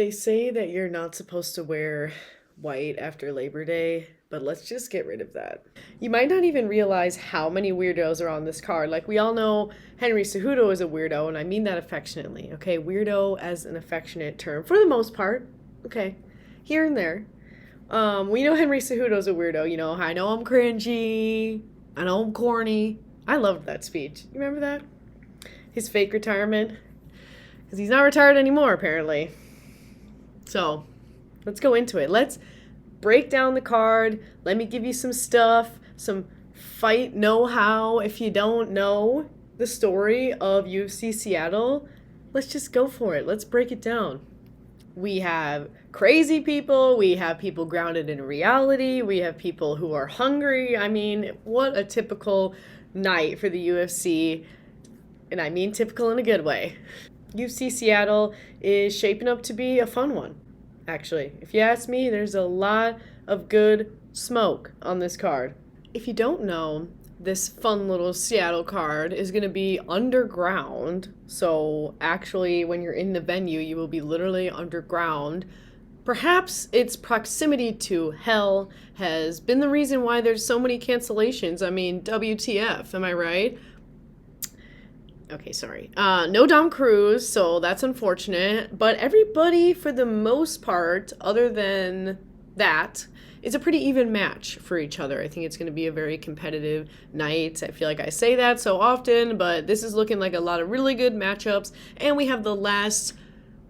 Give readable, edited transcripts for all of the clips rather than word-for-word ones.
They say that you're not supposed to wear white after Labor Day, but let's just get rid of that. You might not even realize how many weirdos are on this card. Like, we all know Henry Cejudo is a weirdo, and I mean that affectionately, okay? Weirdo as an affectionate term, for the most part, okay? Here and there. We know Henry Cejudo's a weirdo, you know, I know I'm cringy, I know I'm corny. I loved that speech. You remember that? His fake retirement? Because he's not retired anymore, apparently. So, let's go into it. Let's break down the card. Let me give you some stuff, some fight know-how. If you don't know the story of UFC Seattle, let's just go for it. Let's break it down. We have crazy people. We have people grounded in reality. We have people who are hungry. I mean, what a typical night for the UFC. And I mean typical in a good way. UFC Seattle is shaping up to be a fun one, actually. If you ask me, there's a lot of good smoke on this card. If you don't know, this fun little Seattle card is going to be underground. So actually, when you're in the venue, you will be literally underground. Perhaps its proximity to hell has been the reason why there's so many cancellations. I mean, WTF, am I right? Okay, sorry. No Dom Cruz, so that's unfortunate. But everybody, for the most part, other than that, is a pretty even match for each other. I think it's going to be a very competitive night. I feel like I say that so often, but this is looking like a lot of really good matchups. And we have the last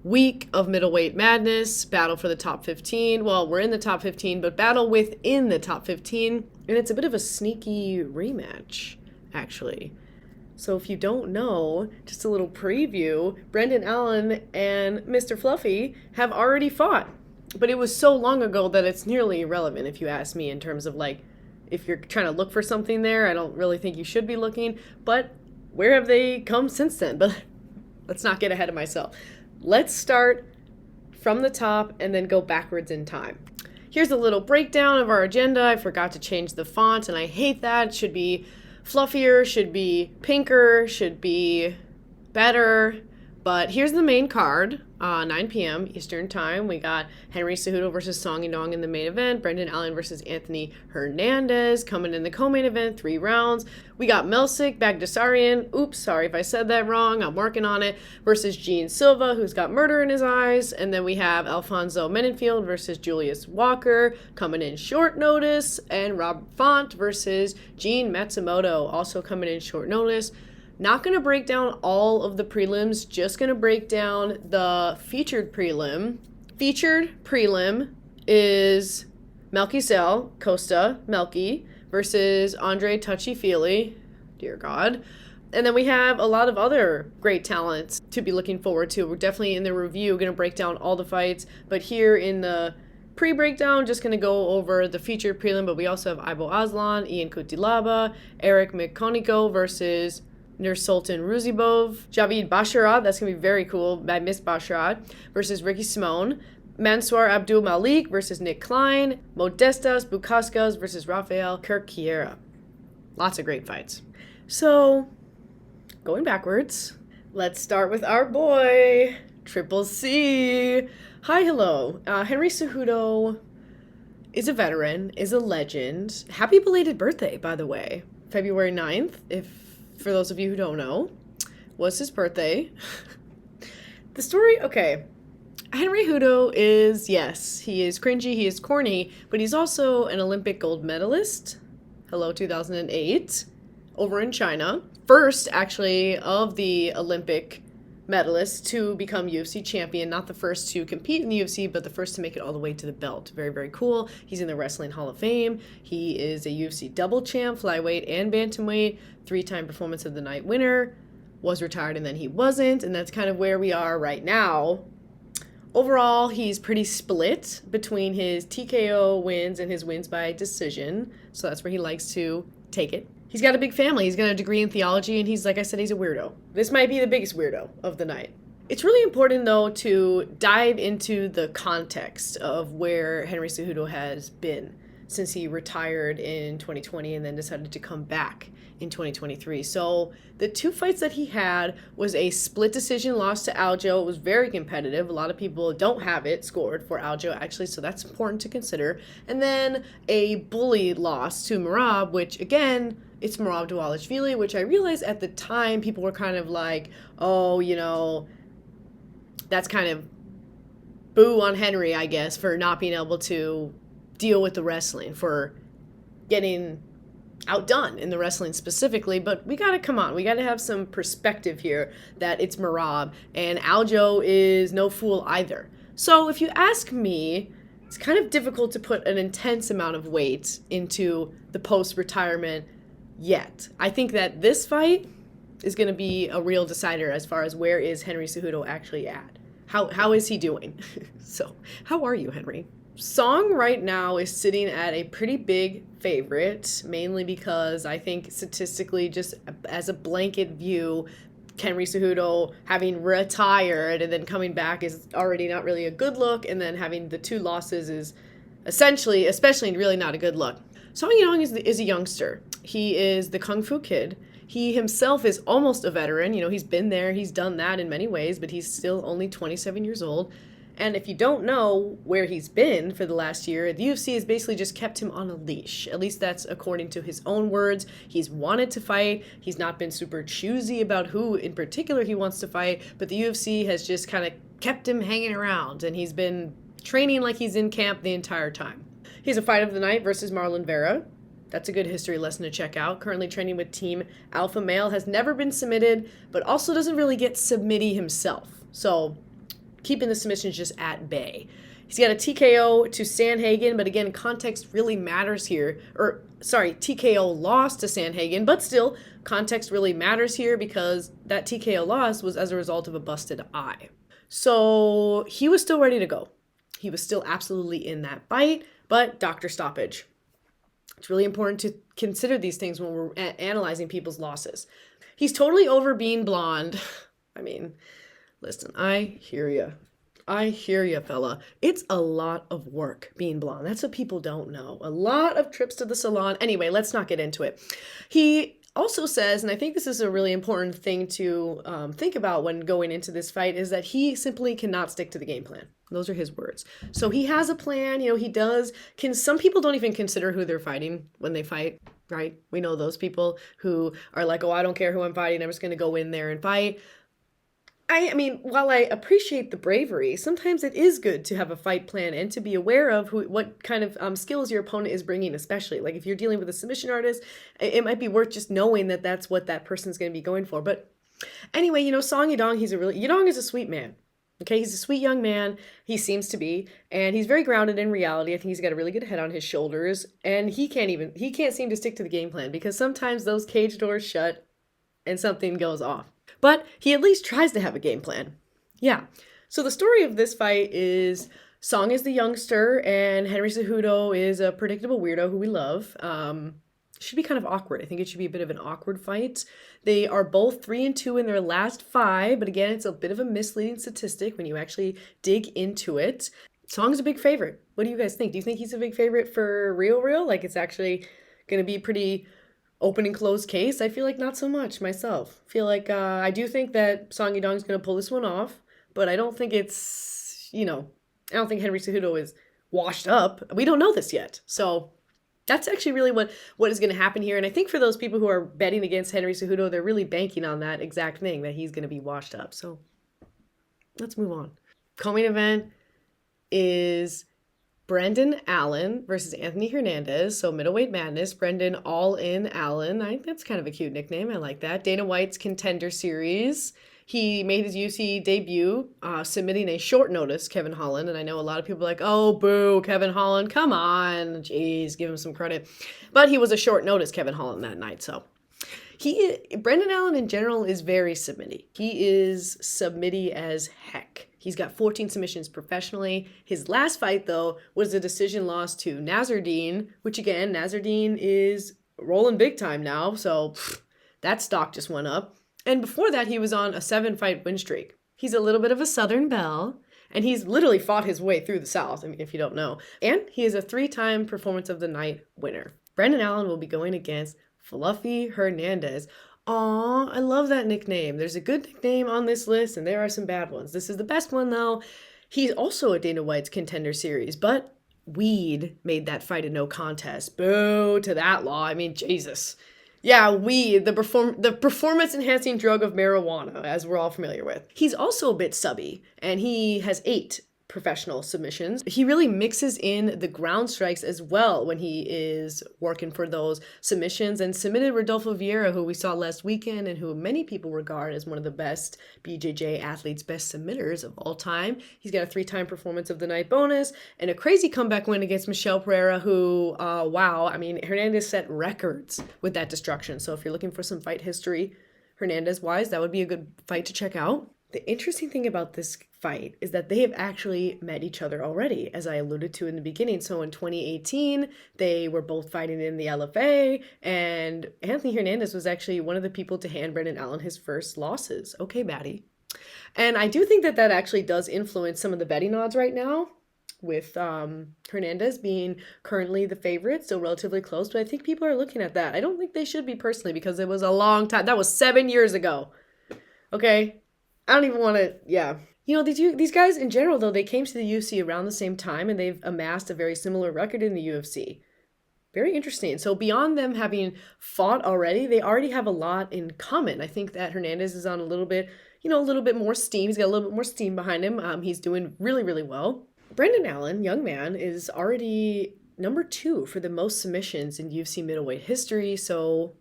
week of middleweight madness, battle for the top 15. Well, we're in the top 15, but battle within the top 15. And it's a bit of a sneaky rematch, actually. So if you don't know, just a little preview, Brendan Allen and Mr. Fluffy have already fought. But it was so long ago that it's nearly irrelevant, if you ask me, in terms of, like, if you're trying to look for something there. I don't really think you should be looking. But where have they come since then? But let's not get ahead of myself. Let's start from the top and then go backwards in time. Here's a little breakdown of our agenda. I forgot to change the font, and I hate that. It should be fluffier, should be pinker, should be better. But here's the main card, 9 p.m. Eastern Time. We got Henry Cejudo versus Song Yadong in the main event. Brendan Allen versus Anthony Hernandez coming in the co-main event, 3 rounds. We got Melsick, Baghdasaryan, oops, sorry if I said that wrong, I'm working on it, versus Silva, who's got murder in his eyes. And then we have Alonzo Menifield versus Julius Walker coming in short notice. And Rob Font versus Matsumoto also coming in short notice. Not going to break down all of the prelims, just going to break down the featured prelim. Featured prelim is Melky Costa, Melky, versus Andre Fili, dear God. And then we have a lot of other great talents to be looking forward to. We're definitely in the review going to break down all the fights, but here in the pre-breakdown, just going to go over the featured prelim, but we also have Ibo Aslan, Ian Kutilaba, Eric McConico versus Nursultan Ruzibov, Javid Basharat, that's going to be very cool, I miss Basharat, versus Ricky Simone, Mansour Abdul Malik versus Nick Klein, Modestas Bukaskas versus Rafael Kirkiera. Lots of great fights. So, going backwards, let's start with our boy, Triple C. Hi, hello. Henry Cejudo is a veteran, is a legend. Happy belated birthday, by the way. February 9th, for those of you who don't know, was his birthday. The story, okay. Henry Cejudo is, yes, he is cringy, he is corny, but he's also an Olympic gold medalist. Hello, 2008, over in China. First, actually, of the Olympic medalists to become UFC champion. Not the first to compete in the UFC, but the first to make it all the way to the belt. Very, very cool. He's in the Wrestling Hall of Fame. He is a UFC double champ, flyweight and bantamweight, 3-time Performance of the Night winner, was retired and then he wasn't, and that's kind of where we are right now. Overall, he's pretty split between his TKO wins and his wins by decision, so that's where he likes to take it. He's got a big family. He's got a degree in theology, and he's, like I said, he's a weirdo. This might be the biggest weirdo of the night. It's really important, though, to dive into the context of where Henry Cejudo has been. since he retired in 2020 and then decided to come back in 2023. So the 2 fights that he had was a split decision loss to Aljo. It was very competitive. A lot of people don't have it scored for Aljo, actually, so that's important to consider. And then a bully loss to Merab, which, again, it's Merab Dvalishvili, which I realized at the time people were kind of like, oh, you know, that's kind of boo on Henry, I guess, for not being able to deal with the wrestling, for getting outdone in the wrestling specifically. But we gotta have some perspective here that it's Merab, and Aljo is no fool either. So if you ask me, it's kind of difficult to put an intense amount of weight into the post-retirement yet. I think that this fight is going to be a real decider as far as where is Henry Cejudo actually at. How is he doing? So, how are you, Henry? Song right now is sitting at a pretty big favorite, mainly because I think statistically, just as a blanket view, Henry Cejudo having retired and then coming back is already not really a good look, and then having the 2 losses is especially really not a good look. Song Yadong is a youngster. He is the Kung Fu Kid. He himself is almost a veteran. You know, he's been there, he's done that in many ways, but he's still only 27 years old. And if you don't know where he's been for the last year, the UFC has basically just kept him on a leash. At least that's according to his own words. He's wanted to fight. He's not been super choosy about who in particular he wants to fight, but the UFC has just kind of kept him hanging around, and he's been training like he's in camp the entire time. He's a fight of the night versus Marlon Vera. That's a good history lesson to check out. Currently training with Team Alpha Male, has never been submitted, but also doesn't really get submittee himself. So keeping the submissions just at bay. He's got a TKO to Sandhagen, but again, context really matters here. TKO loss to Sandhagen, but still, context really matters here because that TKO loss was as a result of a busted eye. So he was still ready to go. He was still absolutely in that fight, but doctor stoppage. It's really important to consider these things when we're analyzing people's losses. He's totally over being blonde. I mean, listen, I hear you, fella. It's a lot of work being blonde. That's what people don't know. A lot of trips to the salon. Anyway, let's not get into it. He also says, and I think this is a really important thing to think about when going into this fight, is that he simply cannot stick to the game plan. Those are his words. So he has a plan, you know, some people don't even consider who they're fighting when they fight, right? We know those people who are like, oh, I don't care who I'm fighting, I'm just going to go in there and fight. I mean, while I appreciate the bravery, sometimes it is good to have a fight plan and to be aware of what kind of skills your opponent is bringing, especially. Like if you're dealing with a submission artist, it might be worth just knowing that that's what that person's going to be going for. But anyway, you know, Song Yadong, Yadong is a sweet man. Okay, he's a sweet young man, he seems to be, and he's very grounded in reality. I think he's got a really good head on his shoulders, and he can't seem to stick to the game plan because sometimes those cage doors shut and something goes off. But he at least tries to have a game plan. Yeah. So the story of this fight is Song is the youngster and Henry Cejudo is a predictable weirdo who we love. Should be kind of awkward. I think it should be a bit of an awkward fight. They are both 3-2 in their last 5, but again, it's a bit of a misleading statistic when you actually dig into it. Song's a big favorite. What do you guys think? Do you think he's a big favorite for real? Like it's actually going to be pretty open and closed case? I feel like not so much myself. I feel like I do think that Song Yadong's going to pull this one off, but I don't think it's, I don't think Henry Cejudo is washed up. We don't know this yet. So that's actually really what is going to happen here. And I think for those people who are betting against Henry Cejudo, they're really banking on that exact thing, that he's going to be washed up. So let's move on. Co-main event is Brendan Allen versus Anthony Hernandez. So middleweight madness, Brendan All In Allen. I think that's kind of a cute nickname. I like that. Dana White's Contender Series. He made his UFC debut, submitting a short notice Kevin Holland. And I know a lot of people are like, oh, boo, Kevin Holland, come on. Jeez, give him some credit. But he was a short notice Kevin Holland that night. So Brendan Allen in general is very submitty. He is submitty as heck. He's got 14 submissions professionally. His last fight, though, was a decision loss to Nasruddin, which again, Nasruddin is rolling big time now. So that stock just went up. And before that, he was on a 7-fight win streak. He's a little bit of a Southern belle, And he's literally fought his way through the South, I mean, if you don't know. And he is a 3-time Performance of the Night winner. Brendan Allen will be going against Fluffy Hernandez. Aw, I love that nickname. There's a good nickname on this list, and there are some bad ones. This is the best one, though. He's also a Dana White's Contender Series, but weed made that fight a no contest. Boo to that law. I mean, Jesus. Yeah, weed, the performance-enhancing drug of marijuana, as we're all familiar with. He's also a bit subby, and he has 8 professional submissions. He really mixes in the ground strikes as well when he is working for those submissions, and submitted Rodolfo Vieira, who we saw last weekend and who many people regard as one of the best BJJ athletes, best submitters of all time. He's got a 3-time Performance of the Night bonus and a crazy comeback win against Michel Pereira, who, wow, I mean, Hernandez set records with that destruction. So if you're looking for some fight history, Hernandez-wise, that would be a good fight to check out. The interesting thing about this fight is that they have actually met each other already, as I alluded to in the beginning. So in 2018, they were both fighting in the LFA, and Anthony Hernandez was actually one of the people to hand Brendan Allen his first losses. Okay, baddie. And I do think that that actually does influence some of the betting odds right now, with Hernandez being currently the favorite, so relatively close. But I think people are looking at that. I don't think they should be personally, because it was a long time. That was 7 years ago. Okay? I don't even want to, yeah. You know, these guys in general, though, they came to the UFC around the same time, and they've amassed a very similar record in the UFC. Very interesting. So beyond them having fought already, they already have a lot in common. I think that Hernandez is on a little bit more steam. He's got a little bit more steam behind him. He's doing really, really well. Brendan Allen, young man, is already number 2 for the most submissions in UFC middleweight history, so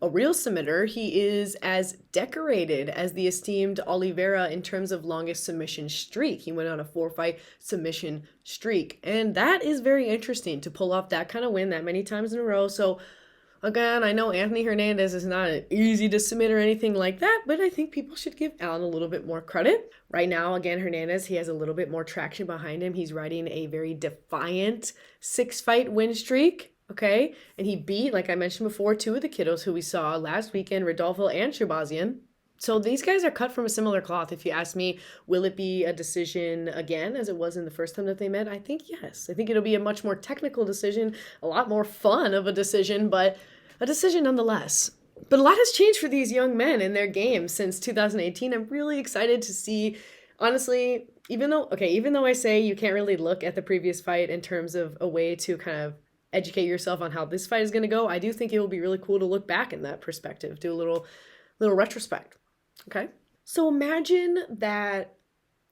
a real submitter. He is as decorated as the esteemed Oliveira in terms of longest submission streak. He went on a 4-fight submission streak, and that is very interesting to pull off that kind of win that many times in a row. So again, I know Anthony Hernandez is not easy to submit or anything like that, but I think people should give Allen a little bit more credit. Right now, again, Hernandez, he has a little bit more traction behind him. He's riding a very defiant 6-fight win streak. Okay, and he beat, like I mentioned before, 2 of the kiddos who we saw last weekend, Rodolfo and Shabazian. So these guys are cut from a similar cloth. If you ask me, will it be a decision again as it was in the first time that they met? I think yes. I think it'll be a much more technical decision, a lot more fun of a decision, but a decision nonetheless. But a lot has changed for these young men in their game since 2018. I'm really excited to see, honestly, even though I say you can't really look at the previous fight in terms of a way to kind of educate yourself on how this fight is going to go, I do think it will be really cool to look back in that perspective, do a little retrospect. Okay? So imagine that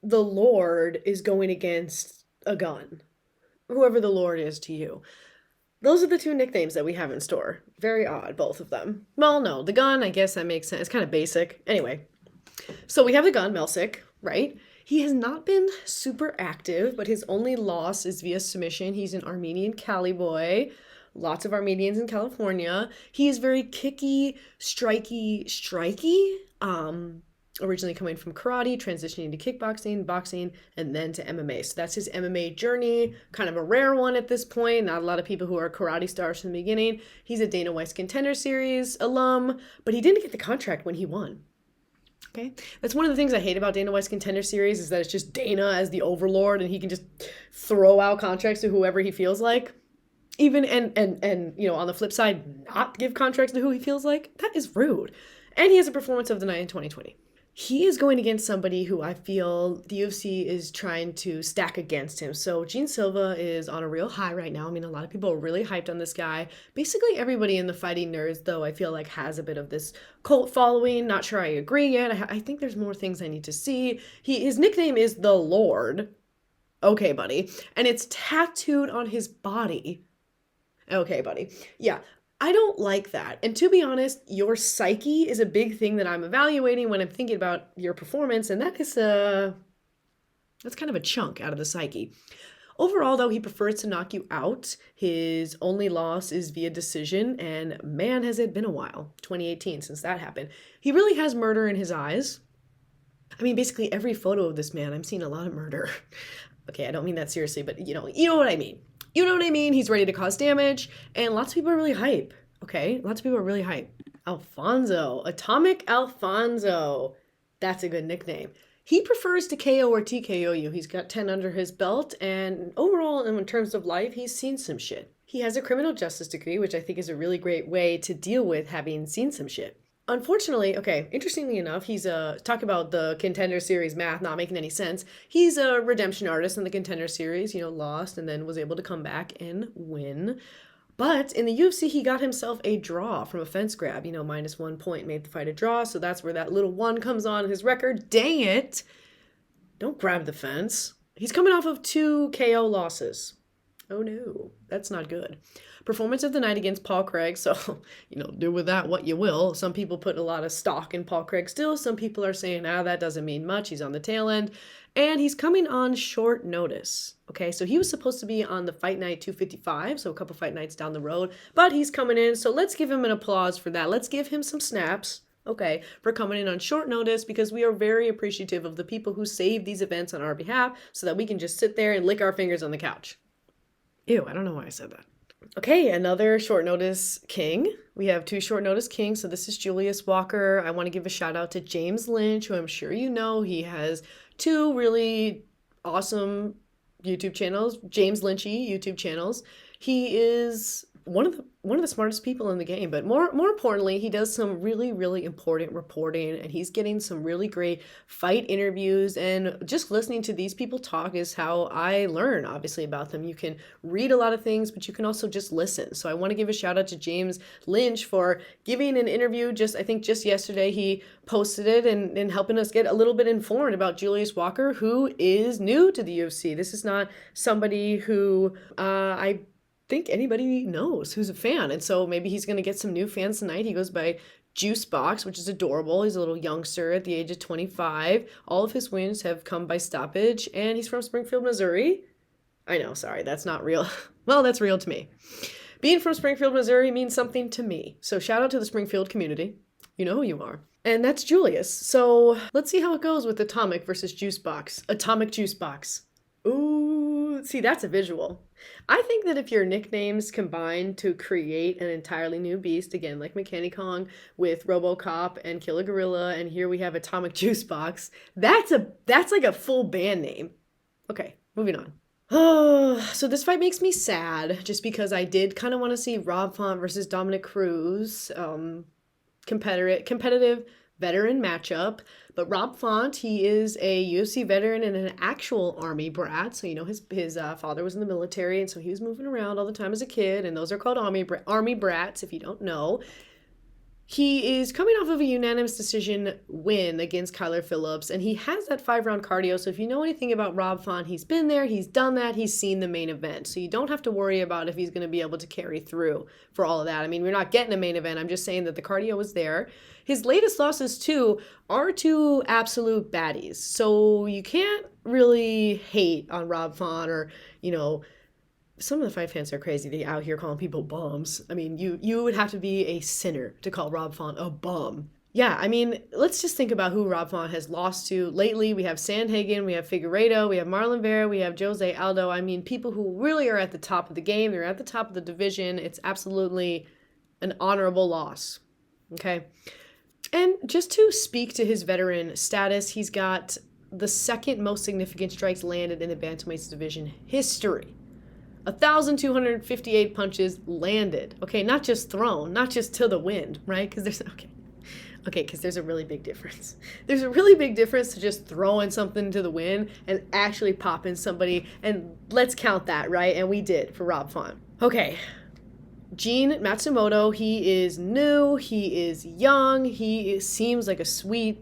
the Lord is going against a gun, whoever the Lord is to you. Those are the 2 nicknames that we have in store. Very odd, both of them. Well, no, the gun, I guess that makes sense. It's kind of basic. Anyway, so we have the gun, Melsik, right? He has not been super active, but his only loss is via submission. He's an Armenian Cali boy. Lots of Armenians in California. He is very kicky, striky. Originally coming from karate, transitioning to kickboxing, boxing, and then to MMA. So that's his MMA journey. Kind of a rare one at this point. Not a lot of people who are karate stars from the beginning. He's a Dana White's Contender Series alum, but he didn't get the contract when he won. Okay, that's one of the things I hate about Dana White's Contender Series, is that it's just Dana as the overlord, and he can just throw out contracts to whoever he feels like. Even and you know, on the flip side, not give contracts to who he feels like. That is rude. And he has a Performance of the Night in 2020. He is going against somebody who I feel the UFC is trying to stack against him. So Gene Silva is on a real high right now. I mean, a lot of people are really hyped on this guy. Basically everybody in the fighting nerds, though, I feel like has a bit of this cult following. Not sure I agree yet. I think there's more things I need to see. His nickname is the Lord. Okay, buddy. And it's tattooed on his body. Okay, buddy. Yeah. I don't like that. And to be honest, your psyche is a big thing that I'm evaluating when I'm thinking about your performance, and that's kind of a chunk out of the psyche. Overall, though, he prefers to knock you out. His only loss is via decision, and man, has it been a while, 2018, since that happened. He really has murder in his eyes. I mean, basically every photo of this man, I'm seeing a lot of murder. Okay, I don't mean that seriously, but you know what I mean. You know what I mean? He's ready to cause damage, and lots of people are really hype, okay? Lots of people are really hype. Alfonso, Atomic Alfonso. That's a good nickname. He prefers to KO or TKO you. He's got 10 under his belt, and overall, in terms of life, he's seen some shit. He has a criminal justice degree, which I think is a really great way to deal with having seen some shit. Unfortunately, okay, interestingly enough, he's talk about the Contender Series math not making any sense. He's a redemption artist in the Contender Series, lost and then was able to come back and win. But in the UFC, he got himself a draw from a fence grab, -1 point made the fight a draw. So that's where that little 1 comes on his record. Dang it. Don't grab the fence. He's coming off of 2 KO losses. Oh no, that's not good. Performance of the night against Paul Craig. So, do with that what you will. Some people put a lot of stock in Paul Craig still. Some people are saying, that doesn't mean much. He's on the tail end. And he's coming on short notice. Okay, so he was supposed to be on the Fight Night 255, so a couple fight nights down the road. But he's coming in, so let's give him an applause for that. Let's give him some snaps, okay, for coming in on short notice, because we are very appreciative of the people who save these events on our behalf so that we can just sit there and lick our fingers on the couch. Ew, I don't know why I said that. Okay, another short notice king. We have 2 short notice kings. So this is Julius Walker. I want to give a shout out to James Lynch, who I'm sure you know. He has 2 really awesome YouTube channels, James Lynchy YouTube channels. He is one of the smartest people in the game, but more importantly, he does some really, really important reporting, and he's getting some really great fight interviews, and just listening to these people talk is how I learn, obviously, about them. You can read a lot of things, but you can also just listen. So I want to give a shout out to James Lynch for giving an interview I think just yesterday. He posted it and helping us get a little bit informed about Julius Walker, who is new to the UFC. This is not somebody who I think anybody knows who's a fan, and so maybe he's going to get some new fans tonight. He goes by Juicebox, which is adorable. He's a little youngster at the age of 25. All of his wins have come by stoppage, and he's from Springfield, Missouri. I know, sorry, that's not real. Well, that's real to me. Being from Springfield, Missouri means something to me. So shout out to the Springfield community. You know who you are. And that's Julius. So let's see how it goes with Atomic versus Juicebox. Atomic Juicebox. Ooh, see, that's a visual. I think that if your nicknames combine to create an entirely new beast, again, like Mechanic Kong with RoboCop and Killer Gorilla, and here we have Atomic Juicebox, that's like a full band name. Okay, moving on. Oh, so this fight makes me sad, just because I did kind of want to see Rob Font versus Dominic Cruz, competitive veteran matchup. But Rob Font, he is a UFC veteran and an actual Army brat. So, his father was in the military, and so he was moving around all the time as a kid, and those are called Army brats, if you don't know. He is coming off of a unanimous decision win against Kyler Phillips, and he has that 5-round cardio. So if you know anything about Rob Font, he's been there, he's done that, he's seen the main event. So you don't have to worry about if he's going to be able to carry through for all of that. I mean, we're not getting a main event. I'm just saying that the cardio was there. His latest losses, too, are to absolute baddies. So you can't really hate on Rob Font or, some of the fight fans are crazy. They out here calling people bums. I mean, you would have to be a sinner to call Rob Font a bum. Yeah, I mean, let's just think about who Rob Font has lost to lately. We have Sandhagen, we have Figueiredo, we have Marlon Vera, we have Jose Aldo. I mean, people who really are at the top of the game. They're at the top of the division. It's absolutely an honorable loss. Okay? And just to speak to his veteran status, he's got the second most significant strikes landed in the bantamweight division history. 1,258 punches landed. Okay, not just thrown, not just to the wind, right? Because there's a really big difference. There's a really big difference to just throwing something to the wind and actually popping somebody. And let's count that, right? And we did for Rob Font. Okay. Gene Matsumoto, he is new, he is young, seems like a sweet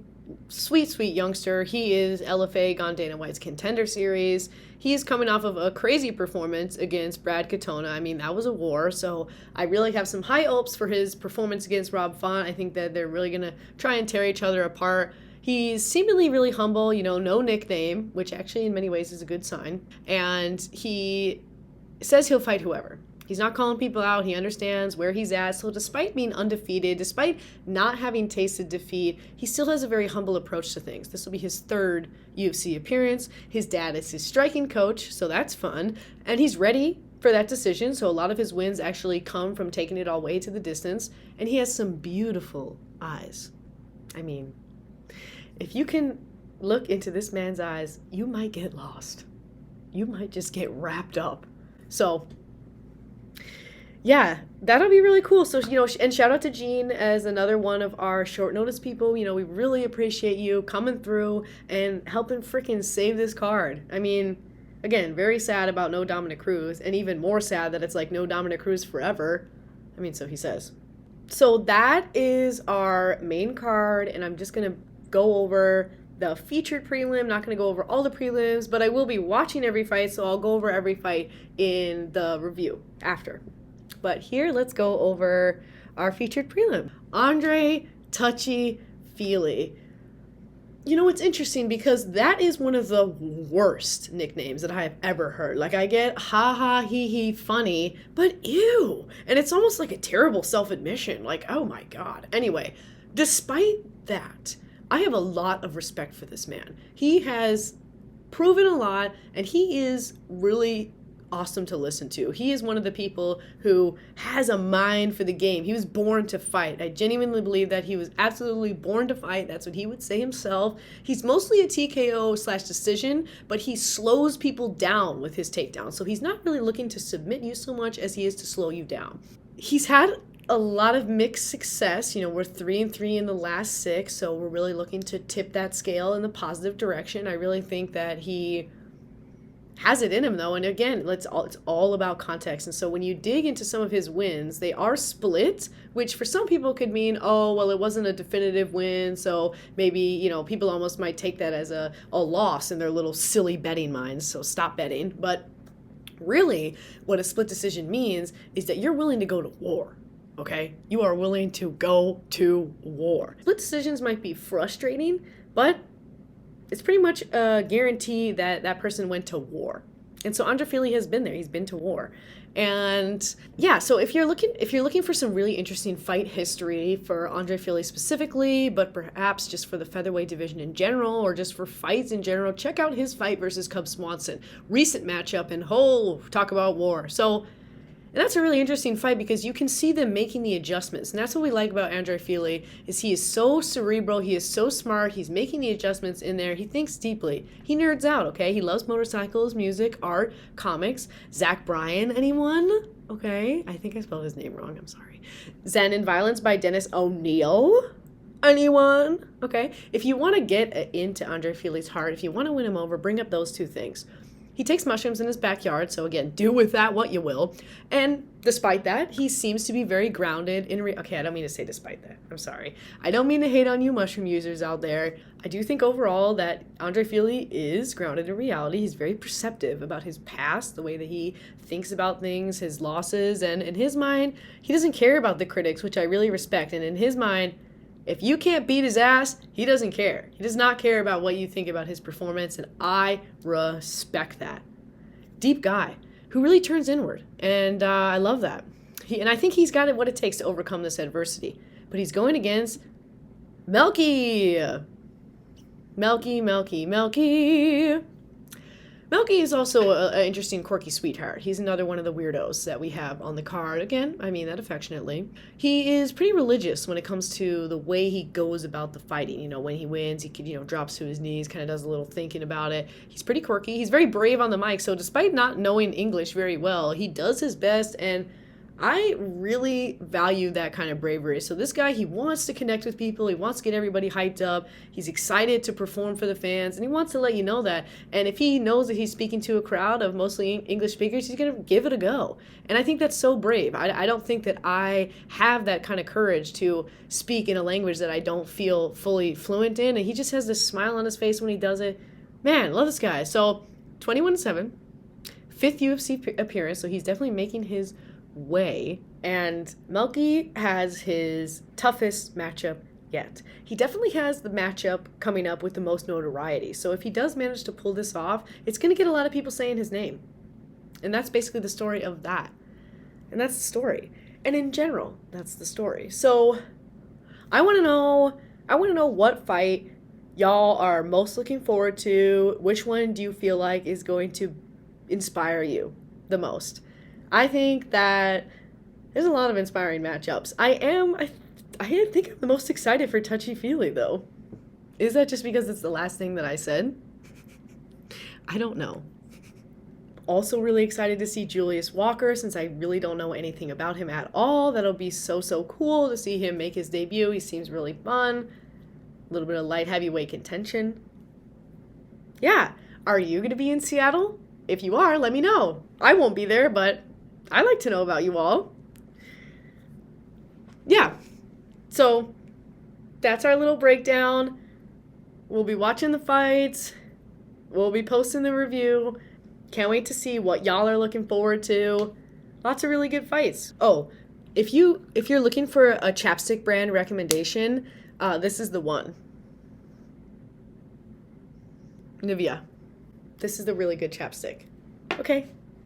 youngster. He is LFA on Dana White's Contender Series. He is coming off of a crazy performance against Brad Katona. I mean, that was a war, so I really have some high hopes for his performance against Rob Font. I think that they're really going to try and tear each other apart. He's seemingly really humble, no nickname, which actually in many ways is a good sign. And he says he'll fight whoever. He's not calling people out. He understands where he's at. So despite being undefeated, despite not having tasted defeat, he still has a very humble approach to things. This will be his 3rd UFC appearance. His dad is his striking coach, so that's fun. And he's ready for that decision. So a lot of his wins actually come from taking it all way to the distance. And he has some beautiful eyes. I mean, if you can look into this man's eyes, you might get lost. You might just get wrapped up. So, yeah, that'll be really cool. So, and shout out to Jean as another one of our short notice people. We really appreciate you coming through and helping freaking save this card. I mean, again, very sad about no Dominic Cruz, and even more sad that it's like no Dominic Cruz forever. I mean, so he says. So that is our main card, and I'm just going to go over the featured prelim. Not going to go over all the prelims, but I will be watching every fight, so I'll go over every fight in the review after. But here, let's go over our featured prelim. Andre Touchy Fili. It's interesting because that is one of the worst nicknames that I have ever heard. Like, I get ha ha, he he, funny, but ew. And it's almost like a terrible self-admission. Like, oh my God. Anyway, despite that, I have a lot of respect for this man. He has proven a lot, and he is really awesome to listen to. He is one of the people who has a mind for the game. He was born to fight. I genuinely believe that he was absolutely born to fight. That's what he would say himself. He's mostly a TKO/decision, but he slows people down with his takedown. So he's not really looking to submit you so much as he is to slow you down. He's had a lot of mixed success. We're 3-3 in the last 6, so we're really looking to tip that scale in the positive direction. I really think that he has it in him, though, and again, it's all about context. And so when you dig into some of his wins, they are split, which for some people could mean, oh, well, it wasn't a definitive win, so maybe, people almost might take that as a loss in their little silly betting minds, so stop betting. But really, what a split decision means is that you're willing to go to war. Okay? You are willing to go to war. Split decisions might be frustrating, but it's pretty much a guarantee that that person went to war. And so Andre Fili has been there. He's been to war. And yeah, so if you're looking for some really interesting fight history for Andre Fili specifically, but perhaps just for the featherweight division in general, or just for fights in general, check out his fight versus Cub Swanson. Recent matchup, and talk about war. And that's a really interesting fight because you can see them making the adjustments. And that's what we like about Andre Fili, is he is so cerebral, he is so smart, he's making the adjustments in there, he thinks deeply. He nerds out, okay? He loves motorcycles, music, art, comics. Zach Bryan, anyone? Okay, I think I spelled his name wrong, I'm sorry. Zen and Violence by Dennis O'Neil. Anyone? Okay, if you want to get into Andre Fili's heart, if you want to win him over, bring up those two things. He takes mushrooms in his backyard, so again, do with that what you will. And despite that, he seems to be very grounded in okay, I don't mean to say despite that. I'm sorry. I don't mean to hate on you mushroom users out there. I do think overall that Andre Fili is grounded in reality. He's very perceptive about his past, the way that he thinks about things, his losses, and in his mind, he doesn't care about the critics, which I really respect. And in his mind, if you can't beat his ass, he doesn't care. He does not care about what you think about his performance, and I respect that. Deep guy who really turns inward, and I love that. And I think he's got what it takes to overcome this adversity. But he's going against Melky. Melky is also an interesting, quirky sweetheart. He's another one of the weirdos that we have on the card. Again, I mean that affectionately. He is pretty religious when it comes to the way he goes about the fighting. When he wins, he could, drops to his knees, kind of does a little thinking about it. He's pretty quirky. He's very brave on the mic, so despite not knowing English very well, he does his best, and I really value that kind of bravery. So this guy, he wants to connect with people. He wants to get everybody hyped up. He's excited to perform for the fans, and he wants to let you know that. And if he knows that he's speaking to a crowd of mostly English speakers, he's going to give it a go. And I think that's so brave. I don't think that I have that kind of courage to speak in a language that I don't feel fully fluent in. And he just has this smile on his face when he does it. Man, love this guy. So 21-7, 5th UFC appearance, so he's definitely making his way, and Melky has his toughest matchup yet. He definitely has the matchup coming up with the most notoriety, so if he does manage to pull this off, it's going to get a lot of people saying his name, and that's basically the story of that, and that's the story, and in general, that's the story. So I want to know what fight y'all are most looking forward to. Which one do you feel like is going to inspire you the most? I think that there's a lot of inspiring matchups. I think I'm the most excited for Touchy Fili, though. Is that just because it's the last thing that I said? I don't know. Also really excited to see Julius Walker, since I really don't know anything about him at all. That'll be so cool to see him make his debut. He seems really fun. A little bit of light heavyweight contention. Yeah, are you going to be in Seattle? If you are, let me know. I won't be there, but I like to know about you all. Yeah, so that's our little breakdown. We'll be watching the fights. We'll be posting the review. Can't wait to see what y'all are looking forward to. Lots of really good fights. Oh, if you're looking for a chapstick brand recommendation, this is the one. Nivea. This is the really good chapstick. Okay,